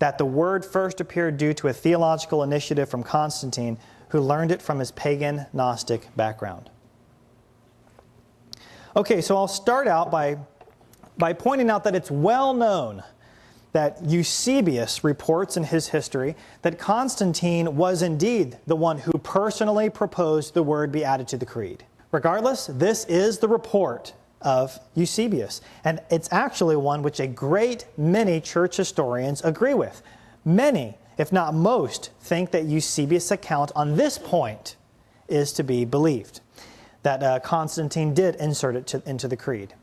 that the word first appeared due to a theological initiative from Constantine, who learned it from his pagan Gnostic background. Okay, so I'll start out by pointing out that it's well known that Eusebius reports in his history that Constantine was indeed the one who personally proposed the word be added to the creed. Regardless, this is the report of Eusebius, and it's actually one which a great many church historians agree with. Many, if not most, think that Eusebius' account on this point is to be believed, that Constantine did insert it into the creed.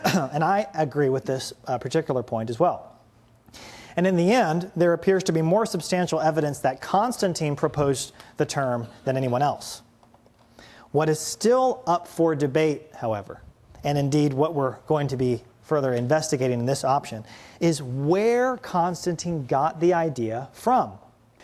And I agree with this particular point as well. And in the end, there appears to be more substantial evidence that Constantine proposed the term than anyone else. What is still up for debate, however, and indeed what we're going to be further investigating in this option, is where Constantine got the idea from.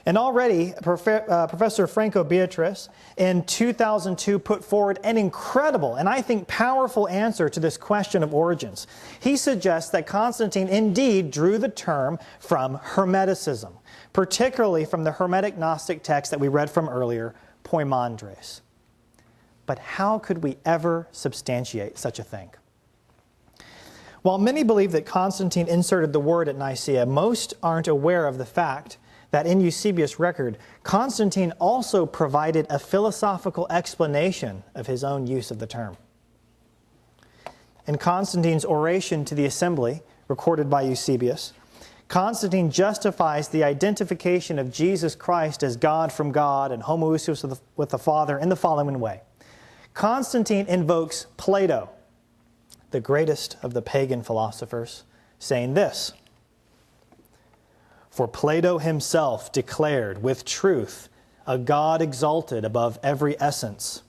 And already, Professor Franco Beatrice in 2002 put forward an incredible and I think powerful answer to this question of origins. He suggests that Constantine indeed drew the term from Hermeticism, particularly from the Hermetic Gnostic text that we read from earlier, Poimandres. But how could we ever substantiate such a thing? While many believe that Constantine inserted the word at Nicaea, most aren't aware of the fact that in Eusebius' record, Constantine also provided a philosophical explanation of his own use of the term. In Constantine's oration to the assembly, recorded by Eusebius, Constantine justifies the identification of Jesus Christ as God from God and Homoousios with the Father in the following way. Constantine invokes Plato, the greatest of the pagan philosophers, saying this: "For Plato himself declared with truth a God exalted above every essence.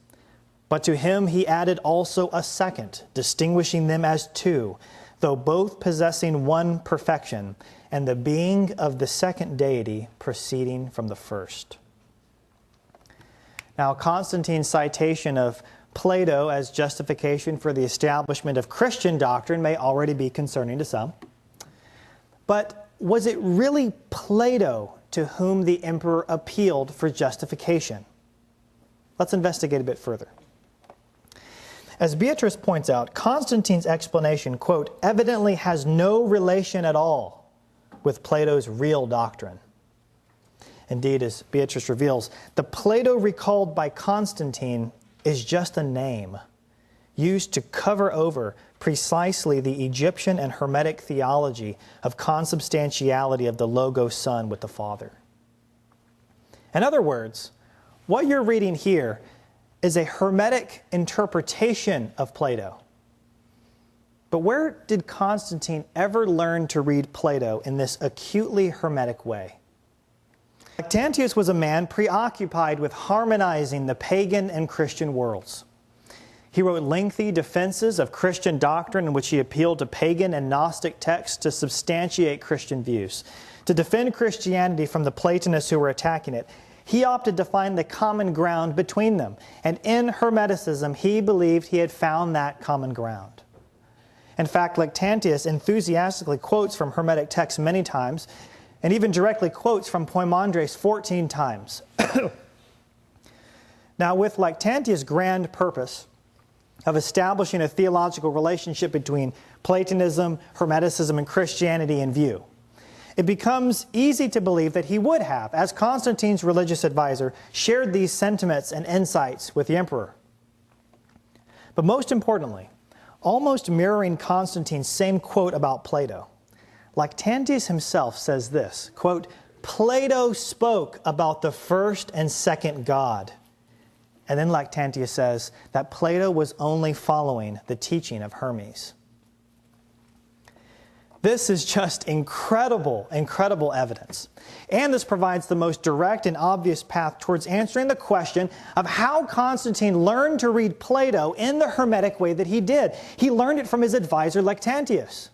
But to him he added also a second, distinguishing them as two, though both possessing one perfection, and the being of the second deity proceeding from the first." Now, Constantine's citation of Plato as justification for the establishment of Christian doctrine may already be concerning to some. But was it really Plato to whom the emperor appealed for justification? Let's investigate a bit further. As Beatrice points out, Constantine's explanation, quote, evidently has no relation at all with Plato's real doctrine. Indeed, as Beatrice reveals, the Plato recalled by Constantine is just a name used to cover over precisely the Egyptian and Hermetic theology of consubstantiality of the Logos Son with the Father. In other words, what you're reading here is a Hermetic interpretation of Plato. But where did Constantine ever learn to read Plato in this acutely Hermetic way? Lactantius was a man preoccupied with harmonizing the pagan and Christian worlds. He wrote lengthy defenses of Christian doctrine in which he appealed to pagan and Gnostic texts to substantiate Christian views. To defend Christianity from the Platonists who were attacking it, he opted to find the common ground between them. And in Hermeticism, he believed he had found that common ground. In fact, Lactantius enthusiastically quotes from Hermetic texts many times, and even directly quotes from Poimandres 14 times. Now, with Lactantius' grand purpose of establishing a theological relationship between Platonism, Hermeticism, and Christianity in view, it becomes easy to believe that he would have, as Constantine's religious advisor, shared these sentiments and insights with the emperor. But most importantly, almost mirroring Constantine's same quote about Plato, Lactantius himself says this, quote, Plato spoke about the first and second God. And then Lactantius says that Plato was only following the teaching of Hermes. This is just incredible, incredible evidence. And this provides the most direct and obvious path towards answering the question of how Constantine learned to read Plato in the Hermetic way that he did. He learned it from his advisor Lactantius.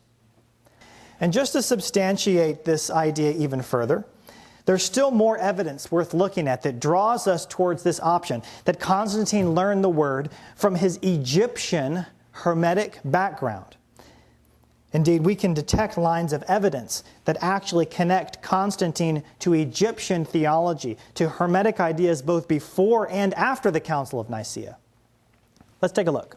And just to substantiate this idea even further, there's still more evidence worth looking at that draws us towards this option, that Constantine learned the word from his Egyptian Hermetic background. Indeed, we can detect lines of evidence that actually connect Constantine to Egyptian theology, to Hermetic ideas both before and after the Council of Nicaea. Let's take a look.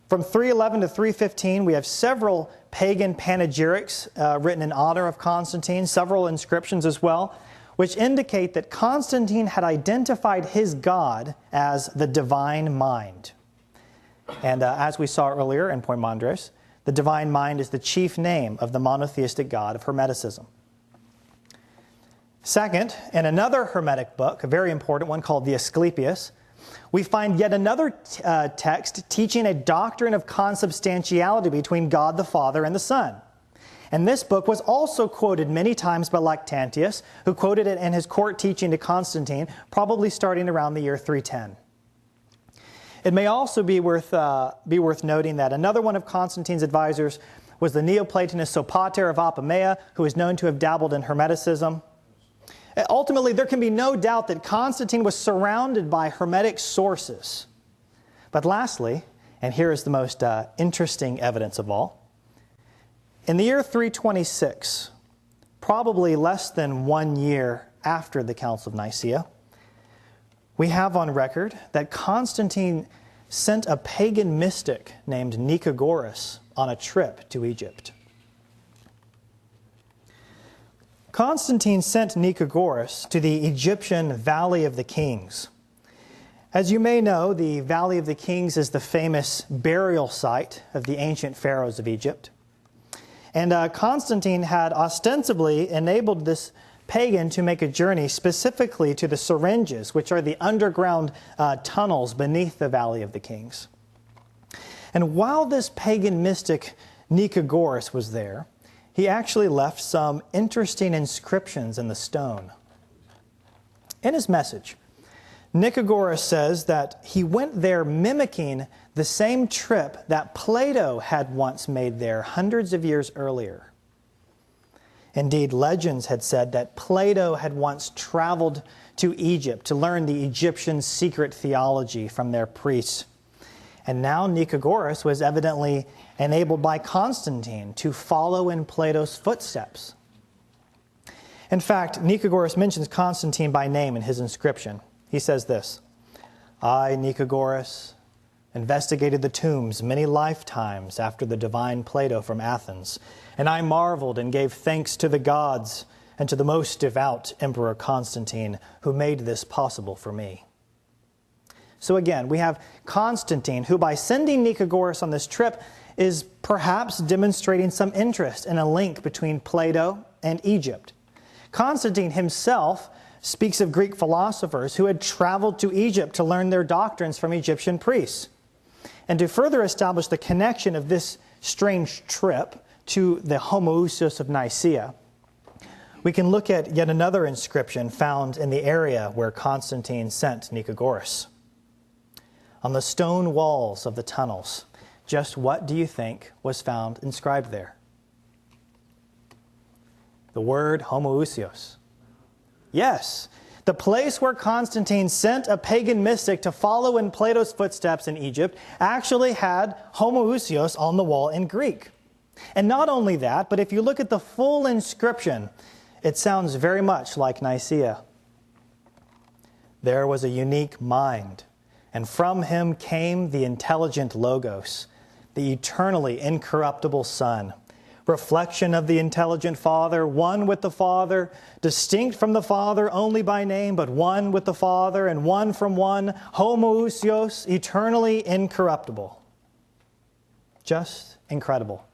From 311 to 315, we have several pagan panegyrics written in honor of Constantine, several inscriptions as well, which indicate that Constantine had identified his God as the divine mind. And as we saw earlier in Poimandres, the divine mind is the chief name of the monotheistic God of Hermeticism. Second, in another Hermetic book, a very important one called the Asclepius, we find yet another text teaching a doctrine of consubstantiality between God the Father and the Son. And this book was also quoted many times by Lactantius, who quoted it in his court teaching to Constantine, probably starting around the year 310. It may also be worth noting that another one of Constantine's advisors was the Neoplatonist Sopater of Apamea, who is known to have dabbled in Hermeticism. Ultimately, there can be no doubt that Constantine was surrounded by Hermetic sources. But lastly, and here is the most interesting evidence of all, in the year 326, probably less than 1 year after the Council of Nicaea, we have on record that Constantine sent a pagan mystic named Nicagoras on a trip to Egypt. Constantine sent Nicagoras to the Egyptian Valley of the Kings. As you may know, the Valley of the Kings is the famous burial site of the ancient pharaohs of Egypt. And Constantine had ostensibly enabled this pagan to make a journey specifically to the syringes, which are the underground tunnels beneath the Valley of the Kings. And while this pagan mystic Nicagoras was there, he actually left some interesting inscriptions in the stone. In his message, Nicagoras says that he went there mimicking the same trip that Plato had once made there hundreds of years earlier. Indeed, legends had said that Plato had once traveled to Egypt to learn the Egyptian secret theology from their priests. And now Nicagoras was evidently enabled by Constantine to follow in Plato's footsteps. In fact, Nicagoras mentions Constantine by name in his inscription. He says this, "I, Nicagoras, investigated the tombs many lifetimes after the divine Plato from Athens, and I marveled and gave thanks to the gods and to the most devout Emperor Constantine, who made this possible for me." So again, we have Constantine, who by sending Nicagoras on this trip is perhaps demonstrating some interest in a link between Plato and Egypt. Constantine himself speaks of Greek philosophers who had traveled to Egypt to learn their doctrines from Egyptian priests. And to further establish the connection of this strange trip to the Homoousios of Nicaea, we can look at yet another inscription found in the area where Constantine sent Nicagoras. On the stone walls of the tunnels, just what do you think was found inscribed there? The word homoousios. Yes, the place where Constantine sent a pagan mystic to follow in Plato's footsteps in Egypt actually had homoousios on the wall in Greek. And not only that, but if you look at the full inscription, it sounds very much like Nicaea. There was a unique mind, and from him came the intelligent Logos, the eternally incorruptible Son, reflection of the intelligent Father, one with the Father, distinct from the Father only by name, but one with the Father and one from one, homoousios, eternally incorruptible. Just incredible.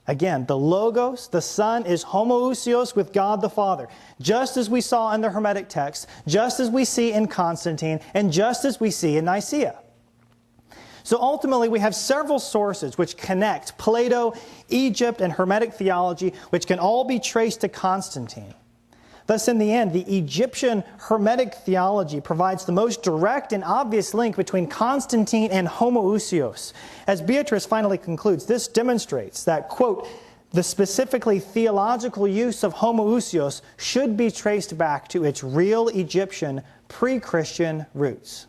Again, the Logos, the Son, is homoousios with God the Father, just as we saw in the Hermetic text, just as we see in Constantine, and just as we see in Nicaea. So ultimately, we have several sources which connect Plato, Egypt, and Hermetic theology, which can all be traced to Constantine. Thus, in the end, the Egyptian Hermetic theology provides the most direct and obvious link between Constantine and homoousios. As Beatrice finally concludes, this demonstrates that, quote, the specifically theological use of homoousios should be traced back to its real Egyptian pre-Christian roots.